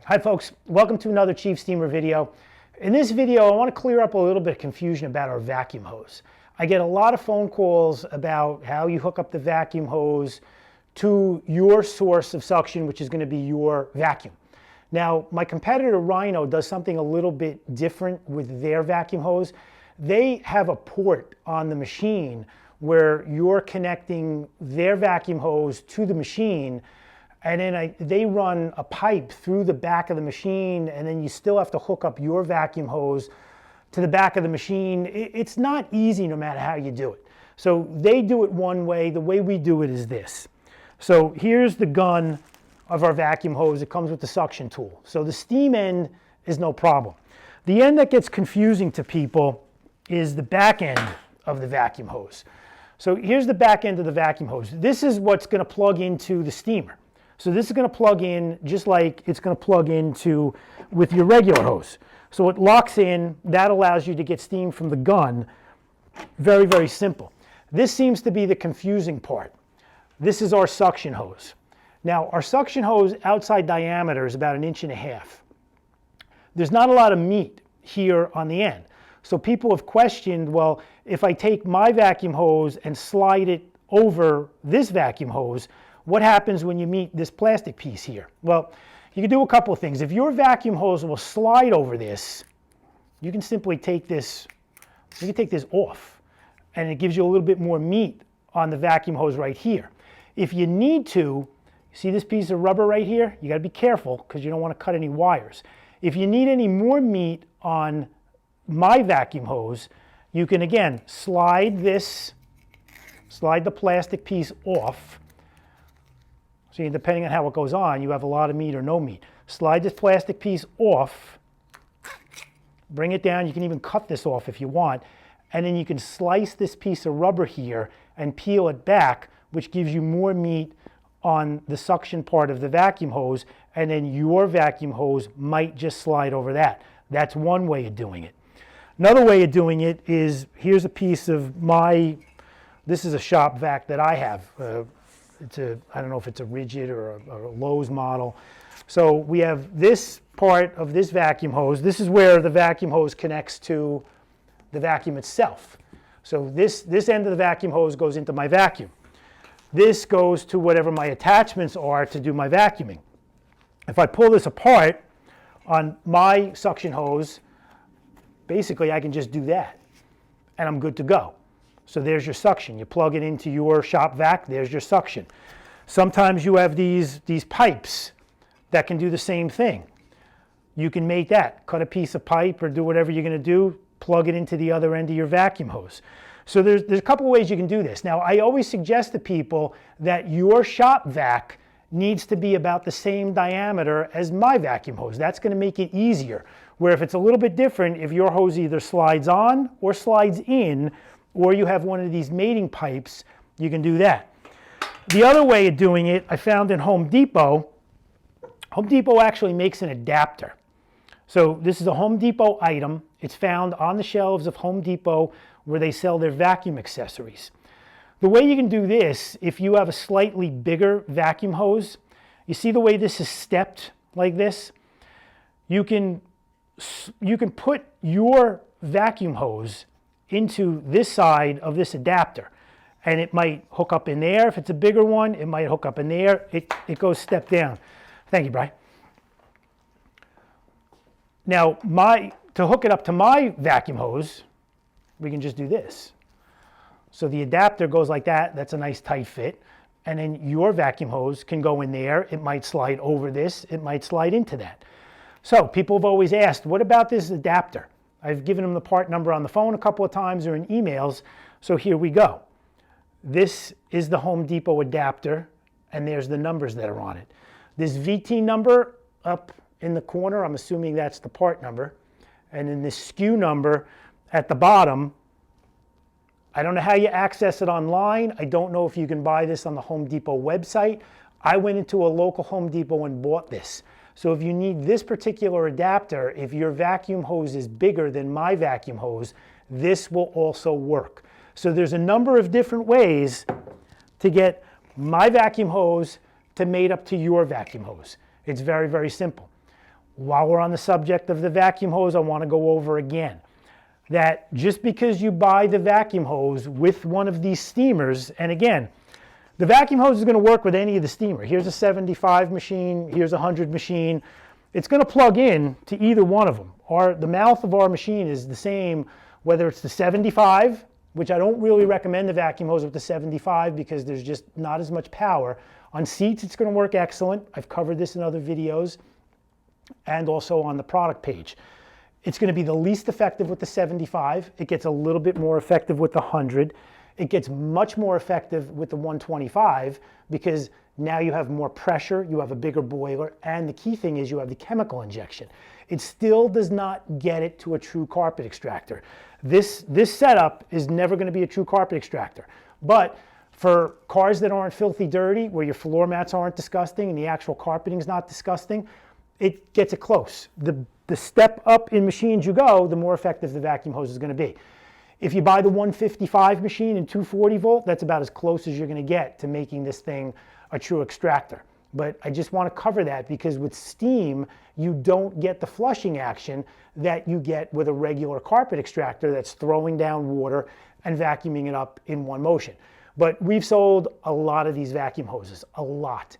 Hi folks, welcome to another Chief Steamer video. In this video, I want to clear up a little bit of confusion about our vacuum hose. I get a lot of phone calls about how you hook up the vacuum hose to your source of suction, which is going to be your vacuum. Now, my competitor Rhino does something a little bit different with their vacuum hose. They have a port on the machine where you're connecting their vacuum hose to the machine, and then they run a pipe through the back of the machine, and then you still have to hook up your vacuum hose to the back of the machine. It's not easy no matter how you do it. So they do it one way. The way we do it is this. So here's the gun of our vacuum hose. It comes with the suction tool. So the steam end is no problem. The end that gets confusing to people is the back end of the vacuum hose. So here's the back end of the vacuum hose. This is what's going to plug into the steamer. So this is going to plug in just like it's going to plug into with your regular hose. So it locks in. That allows you to get steam from the gun. Very, very simple. This seems to be the confusing part. This is our suction hose. Now, our suction hose outside diameter is about 1.5 inches. There's not a lot of meat here on the end. So people have questioned, well, if I take my vacuum hose and slide it over this vacuum hose, what happens when you meet this plastic piece here? Well, you can do a couple of things. If your vacuum hose will slide over this, you can simply take this, off, and it gives you a little bit more meat on the vacuum hose right here. If you need to, see this piece of rubber right here? You got to be careful because you don't want to cut any wires. If you need any more meat on my vacuum hose, you can again slide the plastic piece off. See, depending on how it goes on, you have a lot of meat or no meat. Slide this plastic piece off, bring it down. You can even cut this off if you want. And then you can slice this piece of rubber here and peel it back, which gives you more meat on the suction part of the vacuum hose. And then your vacuum hose might just slide over that. That's one way of doing it. Another way of doing it is, here's a piece of this is a shop vac that I have. I don't know if it's a Rigid or a Lowe's model. So we have this part of this vacuum hose. This is where the vacuum hose connects to the vacuum itself. So this end of the vacuum hose goes into my vacuum. This goes to whatever my attachments are to do my vacuuming. If I pull this apart on my suction hose, basically I can just do that and I'm good to go. So there's your suction. You plug it into your shop vac, there's your suction. Sometimes you have these pipes that can do the same thing. You can make that, cut a piece of pipe or do whatever you're going to do, plug it into the other end of your vacuum hose. So there's a couple of ways you can do this. Now, I always suggest to people that your shop vac needs to be about the same diameter as my vacuum hose. That's going to make it easier. Where if it's a little bit different, if your hose either slides on or slides in, or you have one of these mating pipes, you can do that. The other way of doing it, I found in Home Depot. Home Depot actually makes an adapter. So this is a Home Depot item. It's found on the shelves of Home Depot where they sell their vacuum accessories. The way you can do this, if you have a slightly bigger vacuum hose, you see the way this is stepped like this? You can put your vacuum hose into this side of this adapter, and it might hook up in there. If it's a bigger one, it might hook up in there. It goes step down. Thank you, Brian. Now, to hook it up to my vacuum hose, we can just do this. So the adapter goes like that. That's a nice tight fit. And then your vacuum hose can go in there. It might slide over this. It might slide into that. So people have always asked, what about this adapter? I've given them the part number on the phone a couple of times or in emails, so here we go. This is the Home Depot adapter, and there's the numbers that are on it. This VT number up in the corner, I'm assuming that's the part number, and then this SKU number at the bottom. I don't know how you access it online. I don't know if you can buy this on the Home Depot website. I went into a local Home Depot and bought this. So if you need this particular adapter, if your vacuum hose is bigger than my vacuum hose, this will also work. So there's a number of different ways to get my vacuum hose to mate up to your vacuum hose. It's very, very simple. while we're on the subject of the vacuum hose, I want to go over again that just because you buy the vacuum hose with one of these steamers, and again, the vacuum hose is going to work with any of the steamer. Here's a 75 machine, here's a 100 machine. It's going to plug in to either one of them. The mouth of our machine is the same, whether it's the 75, which I don't really recommend the vacuum hose with the 75 because there's just not as much power. On seats, it's going to work excellent. I've covered this in other videos and also on the product page. It's going to be the least effective with the 75. It gets a little bit more effective with the 100. It gets much more effective with the 125 because now you have more pressure, you have a bigger boiler, and the key thing is you have the chemical injection. It still does not get it to a true carpet extractor. This setup is never going to be a true carpet extractor. But for cars that aren't filthy dirty, where your floor mats aren't disgusting and the actual carpeting is not disgusting, it gets it close. The step up in machines you go, the more effective the vacuum hose is going to be. If you buy the 155 machine in 240 volt, that's about as close as you're going to get to making this thing a true extractor. But I just want to cover that because with steam, you don't get the flushing action that you get with a regular carpet extractor that's throwing down water and vacuuming it up in one motion. But we've sold a lot of these vacuum hoses, a lot.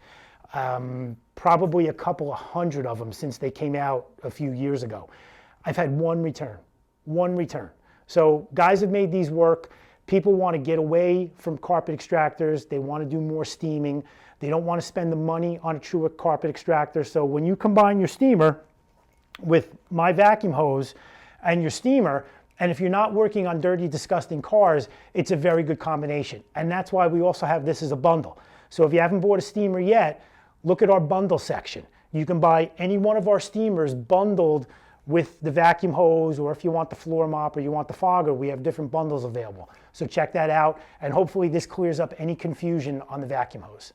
Probably a couple of hundred of them since they came out a few years ago. I've had one return. So guys have made these work. People want to get away from carpet extractors. They want to do more steaming. They don't want to spend the money on a true carpet extractor. So when you combine your steamer with my vacuum hose and your steamer, and if you're not working on dirty, disgusting cars, it's a very good combination. And that's why we also have this as a bundle. So if you haven't bought a steamer yet, look at our bundle section. You can buy any one of our steamers bundled with the vacuum hose, or if you want the floor mop or you want the fogger, we have different bundles available. So check that out, and hopefully this clears up any confusion on the vacuum hose.